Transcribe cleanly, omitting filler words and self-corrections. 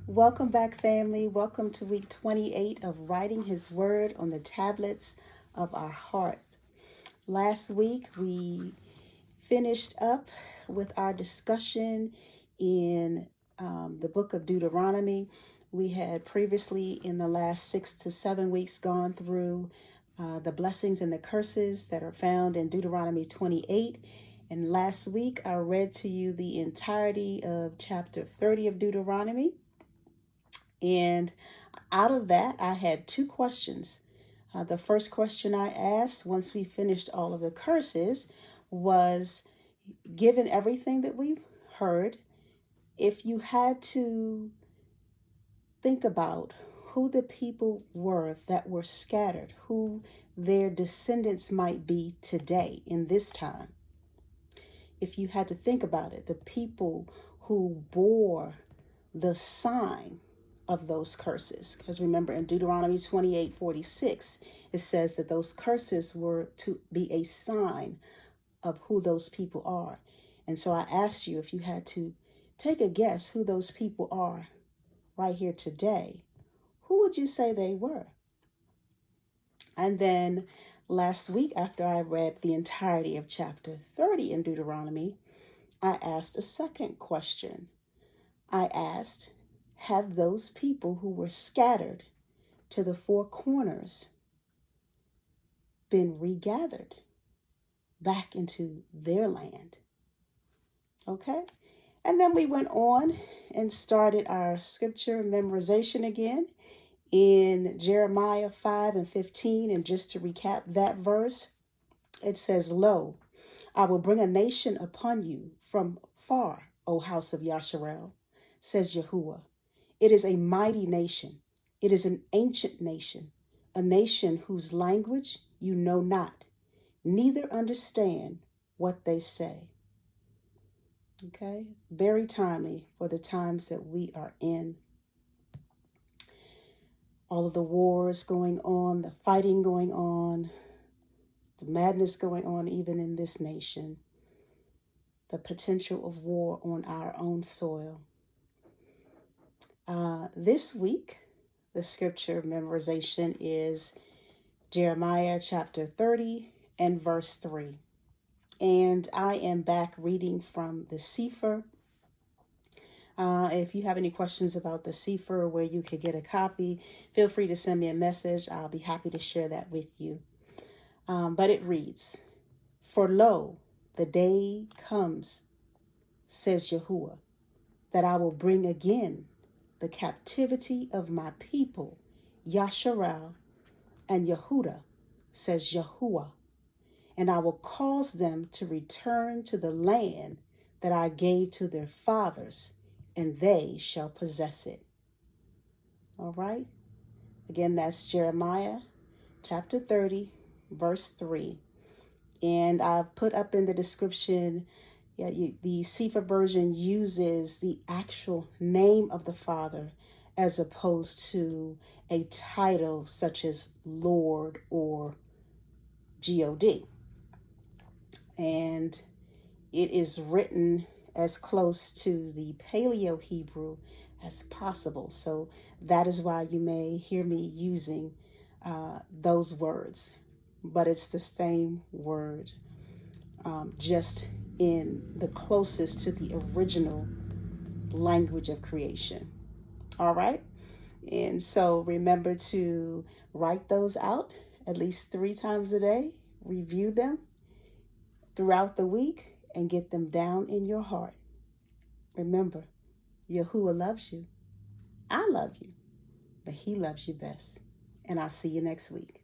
Welcome back, family. Welcome to week 28 of writing His Word on the tablets of our hearts. Last week, we finished up with our discussion in the book of Deuteronomy. We had previously, in the last 6 to 7 weeks, gone through the blessings and the curses that are found in Deuteronomy 28. And last week, I read to you the entirety of chapter 30 of Deuteronomy. And out of that, I had two questions. The first question I asked once we finished all of the curses was, given everything that we've heard, if you had to think about who the people were that were scattered, who their descendants might be today in this time, if you had to think about it, the people who bore the sign of those curses, because remember in Deuteronomy 28:46, it says that those curses were to be a sign of who those people are. And so I asked you, if you had to take a guess who those people are right here today, who would you say they were? And then last week, after I read the entirety of chapter 30 in Deuteronomy, I asked a second question. I asked, have those people who were scattered to the four corners been regathered back into their land? Okay. And then we went on and started our scripture memorization again in Jeremiah 5:15. And just to recap that verse, it says, "Lo, I will bring a nation upon you from far, O house of Yashar'el, says Yahuah. It is a mighty nation. It is an ancient nation, a nation whose language you know not, neither understand what they say." Okay, very timely for the times that we are in. All of the wars going on, the fighting going on, the madness going on even in this nation, the potential of war on our own soil. This week, the scripture memorization is Jeremiah chapter 30 and verse 3. And I am back reading from the CEPHER. If you have any questions about the CEPHER, where you can get a copy, feel free to send me a message. I'll be happy to share that with you. But it reads, "For lo, the day comes, says Yahuah, that I will bring again the captivity of my people, Yashar'el and Yahudah, says Yahuah, and I will cause them to return to the land that I gave to their fathers, and they shall possess it." All right. Again, that's Jeremiah chapter 30, verse 3. And I've put up in the description, the CEPHER version uses the actual name of the Father as opposed to a title such as Lord or God. And it is written as close to the Paleo-Hebrew as possible. So that is why you may hear me using those words. But it's the same word, just in the closest to the original language of creation. All right. And so remember to write those out at least 3 times a day, review them throughout the week, and get them down in your heart. Remember, Yahuah loves you. I love you, but He loves you best. And I'll see you next week.